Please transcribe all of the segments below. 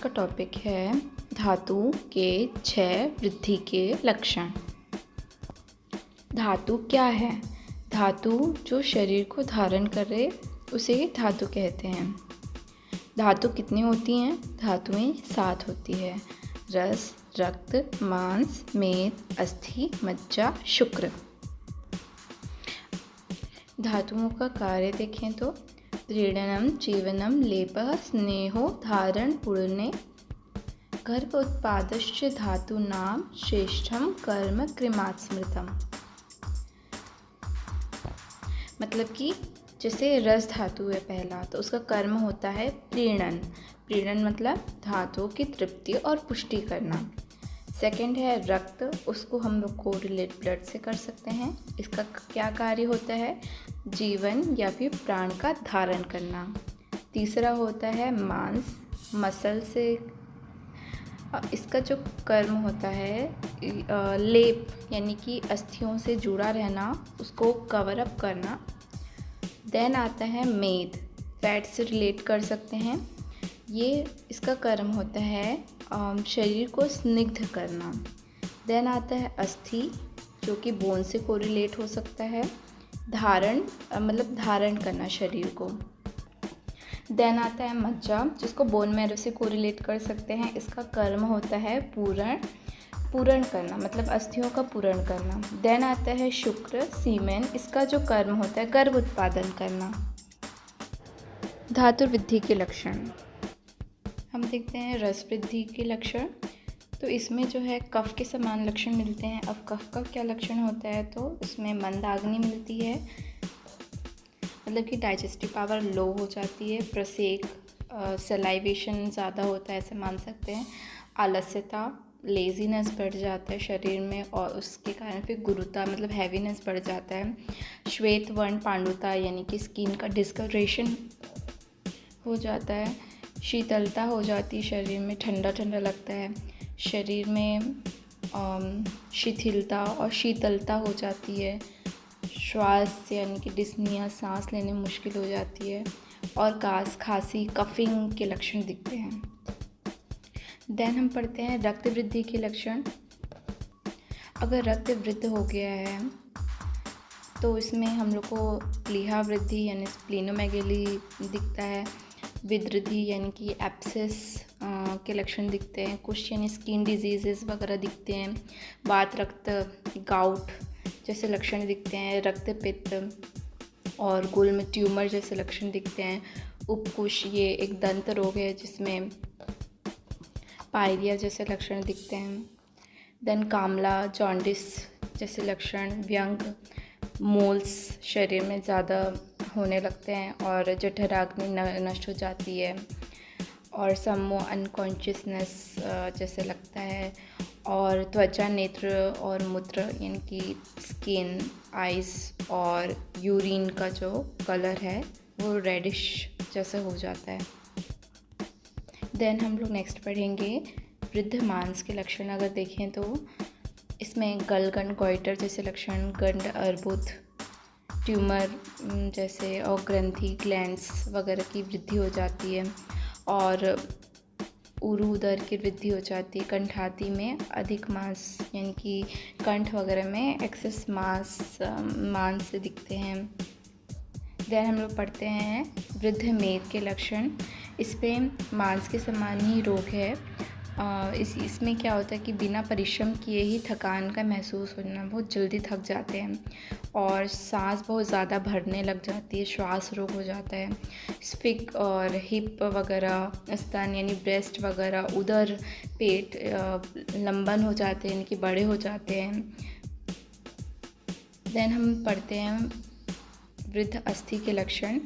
का टॉपिक है धातु के 6 वृद्धि के लक्षण। धातु क्या है? धातु जो शरीर को धारण करे उसे धातु कहते हैं। धातु कितनी होती हैं? धातुएं 7 होती है। रस, रक्त, मांस, मेद, अस्थि, मज्जा, शुक्र। धातुओं का कार्य देखें तो त्रीणनम, जीवनम, लेपः, स्नेहो, धारण, पूर्णे, गर्भ उत्पादश्च धातूनां श्रेष्ठम कर्म कृमात् स्मृतम। मतलब कि जैसे रस धातु है पहला, तो उसका कर्म होता है प्रीणन। प्रीणन मतलब धातुओं की तृप्ति और पुष्टि करना। सेकंड है रक्त, उसको हम लोग को रिलेट ब्लड से कर सकते हैं। इसका क्या कार्य होता है? जीवन या फिर प्राण का धारण करना। तीसरा होता है मांस, मसल से इसका जो कर्म होता है लेप यानी कि अस्थियों से जुड़ा रहना, उसको कवर अप करना। देन आता है मेद, फैट से रिलेट कर सकते हैं। ये इसका कर्म होता है शरीर को स्निग्ध करना। देन आता है अस्थि, जो कि बोन से कोरिलेट हो सकता है। धारण मतलब धारण करना शरीर को। देन आता है मज्जा, जिसको बोन मैरो से कोरिलेट कर सकते हैं। इसका कर्म होता है पूरण करना, मतलब अस्थियों का पूरण करना। देन आता है शुक्र, सीमेन, इसका जो कर्म होता है गर्भ उत्पादन करना। धातु वृद्धि के लक्षण हम देखते हैं। रस वृद्धि के लक्षण, तो इसमें जो है कफ के समान लक्षण मिलते हैं। अब कफ का क्या लक्षण होता है? तो इसमें मंदाग्नि मिलती है, मतलब कि डाइजेस्टिव पावर लो हो जाती है। प्रसेक, सलाइवेशन ज़्यादा होता है, ऐसे मान सकते हैं। आलस्यता, लेज़ीनेस बढ़ जाता है शरीर में, और उसके कारण फिर गुरुता मतलब हैवीनेस बढ़ जाता है। श्वेत वर्ण पांडुता यानी कि स्किन का डिस्कलरेशन हो जाता है। शीतलता हो जाती है शरीर में, ठंडा ठंडा लगता है। शरीर में शिथिलता और शीतलता हो जाती है। श्वास यानी कि डिस्निया, सांस लेने में मुश्किल हो जाती है। और कास, खांसी, कफिंग के लक्षण दिखते हैं। देन हम पढ़ते हैं रक्त वृद्धि के लक्षण। अगर रक्त वृद्ध हो गया है तो इसमें हम लोग को प्लीहा वृद्धि यानी स्प्लीनोमेगेली दिखता है। विद्रुद्धि यानी कि एब्सेस के लक्षण दिखते हैं। कुछ यानी स्किन डिजीजेस वगैरह दिखते हैं। वात, रक्त, गाउट जैसे लक्षण दिखते हैं। रक्त पित्त और गुल्म, ट्यूमर जैसे लक्षण दिखते हैं। उपकुश, ये एक दंत रोग है जिसमें पायरिया जैसे लक्षण दिखते हैं। देन कामला, जॉन्डिस जैसे लक्षण। व्यंग, मोल्स शरीर में ज़्यादा होने लगते हैं और जठराग्नि नष्ट हो जाती है। और सम्मोह, अनकॉन्शियसनेस जैसे लगता है। और त्वचा, नेत्र और मूत्र यानी कि स्किन, आइज़ और यूरिन का जो कलर है वो रेडिश जैसे हो जाता है। देन हम लोग नेक्स्ट पढ़ेंगे वृद्ध मांस के लक्षण। अगर देखें तो इसमें गलगंड, गॉइटर जैसे लक्षण, गंड, अर्बुद, ट्यूमर जैसे और ग्रंथि, ग्लैंड्स वगैरह की वृद्धि हो जाती है। और उरु उदर की वृद्धि हो जाती है। कंठाति में अधिक मांस यानी कि कंठ वगैरह में एक्सेस मांस दिखते हैं। देन हम लोग पढ़ते हैं वृद्ध मेद के लक्षण। इस पे मांस के समान ही रोग है। इसमें क्या होता है कि बिना परिश्रम किए ही थकान का महसूस होना, बहुत जल्दी थक जाते हैं। और सांस बहुत ज़्यादा भरने लग जाती है, श्वास रोग हो जाता है। स्फिक और हिप वगैरह, स्तन यानी ब्रेस्ट वगैरह, उदर, पेट लंबन हो जाते हैं यानी कि बड़े हो जाते हैं। देन हम पढ़ते हैं वृद्ध अस्थि के लक्षण।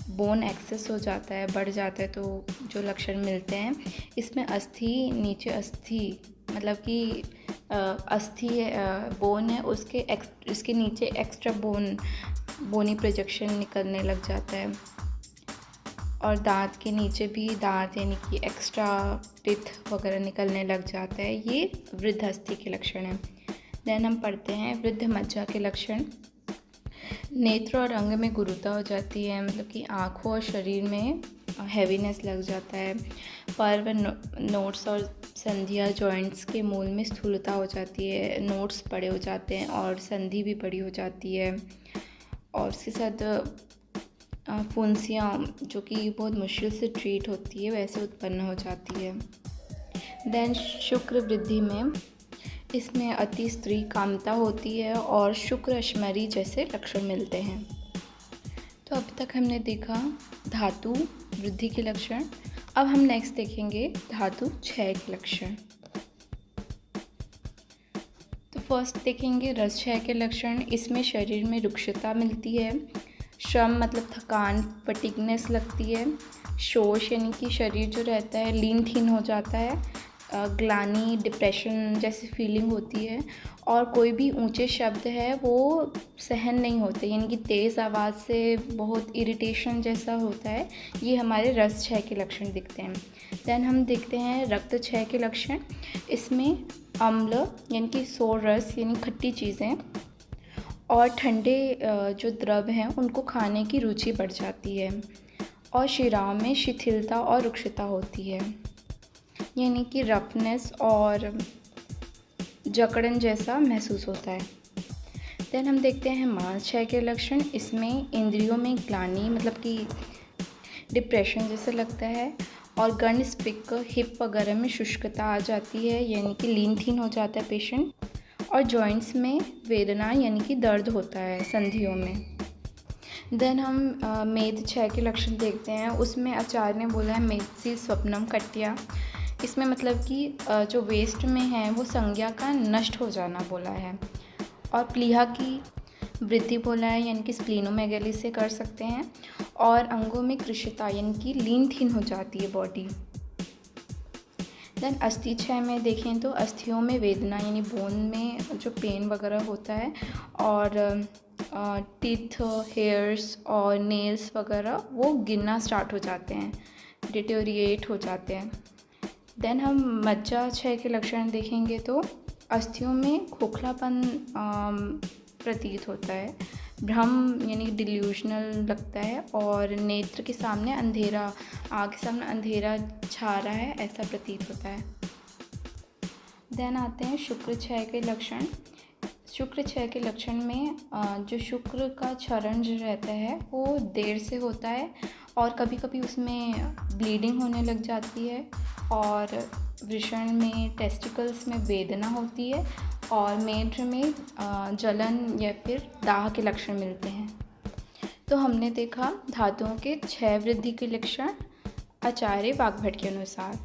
बोन एक्सेस हो जाता है, बढ़ जाता है, तो जो लक्षण मिलते हैं इसमें अस्थि, नीचे अस्थि मतलब कि अस्थि बोन है, उसके नीचे एक्स्ट्रा बोनी प्रोजेक्शन निकलने लग जाता है। और दांत के नीचे भी दांत यानी कि एक्स्ट्रा टिथ वगैरह निकलने लग जाता है। ये वृद्ध अस्थि के लक्षण हैं। देन हम पढ़ते हैं वृद्ध मज्जा के लक्षण। नेत्र और अंग में गुरुता हो जाती है, मतलब कि आँखों और शरीर में हैवीनेस लग जाता है। पर्व नोट्स और संधियाँ जॉइंट्स के मूल में स्थूलता हो जाती है, नोट्स बड़े हो जाते हैं और संधि भी बड़ी हो जाती है। और उसके साथ फुंसियाँ जो कि बहुत मुश्किल से ट्रीट होती है वैसे उत्पन्न हो जाती है। देन शुक्र वृद्धि में इसमें अति स्त्री कामता होती है और शुक्र अश्मरी जैसे लक्षण मिलते हैं। तो अब तक हमने देखा धातु वृद्धि के लक्षण। अब हम नेक्स्ट देखेंगे धातु क्षय के लक्षण। तो फर्स्ट देखेंगे रस क्षय के लक्षण। इसमें शरीर में रुक्षता मिलती है, श्रम मतलब थकान फटीगनेस लगती है, शोष यानी कि शरीर जो रहता है लीन थीन हो जाता है, ग्लानि डिप्रेशन जैसी फीलिंग होती है, और कोई भी ऊंचे शब्द है वो सहन नहीं होते, यानी कि तेज़ आवाज़ से बहुत इरिटेशन जैसा होता है। ये हमारे रस क्षय के लक्षण दिखते हैं। देन हम देखते हैं रक्त क्षय के लक्षण। इसमें अम्ल यानी कि सोर रस यानी खट्टी चीज़ें और ठंडे जो द्रव हैं उनको खाने की रुचि बढ़ जाती है, और शिराओं में शिथिलता और रुक्षता होती है, यानी कि रफनेस और जकड़न जैसा महसूस होता है। देन हम देखते हैं मांस क्षय के लक्षण। इसमें इंद्रियों में ग्लानि मतलब कि डिप्रेशन जैसा लगता है, और गन स्पिक हिप वगैरह में शुष्कता आ जाती है, यानी कि लीन थीन हो जाता है पेशेंट, और जॉइंट्स में वेदना यानी कि दर्द होता है संधियों में। देन हम मेद क्षय के लक्षण देखते हैं। उसमें आचार्य ने बोला है मेदसी स्वप्नम कट्या। इसमें मतलब कि जो वेस्ट में है वो संज्ञा का नष्ट हो जाना बोला है, और प्लीहा की वृद्धि बोला है, यानी कि स्प्लीनोमेगेली से कर सकते हैं, और अंगों में कृशिता यानी कि लीन थीन हो जाती है बॉडी। देन अस्थि क्षय में देखें तो अस्थियों में वेदना यानी बोन में जो पेन वगैरह होता है, और टीथ हेयर्स और नेल्स वगैरह वो गिरना स्टार्ट हो जाते हैं, डिटोरिएट हो जाते हैं। देन हम मज्जा क्षय के लक्षण देखेंगे तो अस्थियों में खोखलापन प्रतीत होता है, भ्रम यानी डिल्यूशनल लगता है, और नेत्र के सामने अंधेरा, आँख के सामने अंधेरा छा रहा है ऐसा प्रतीत होता है। देन आते हैं शुक्र क्षय के लक्षण। शुक्र क्षय के लक्षण में जो शुक्र का क्षरण जो रहता है वो देर से होता है, और कभी कभी उसमें ब्लीडिंग होने लग जाती है, और वृषण में टेस्टिकल्स में वेदना होती है, और मेढ्र में जलन या फिर दाह के लक्षण मिलते हैं। तो हमने देखा धातुओं के क्षय वृद्धि के लक्षण आचार्य वाग्भट के अनुसार।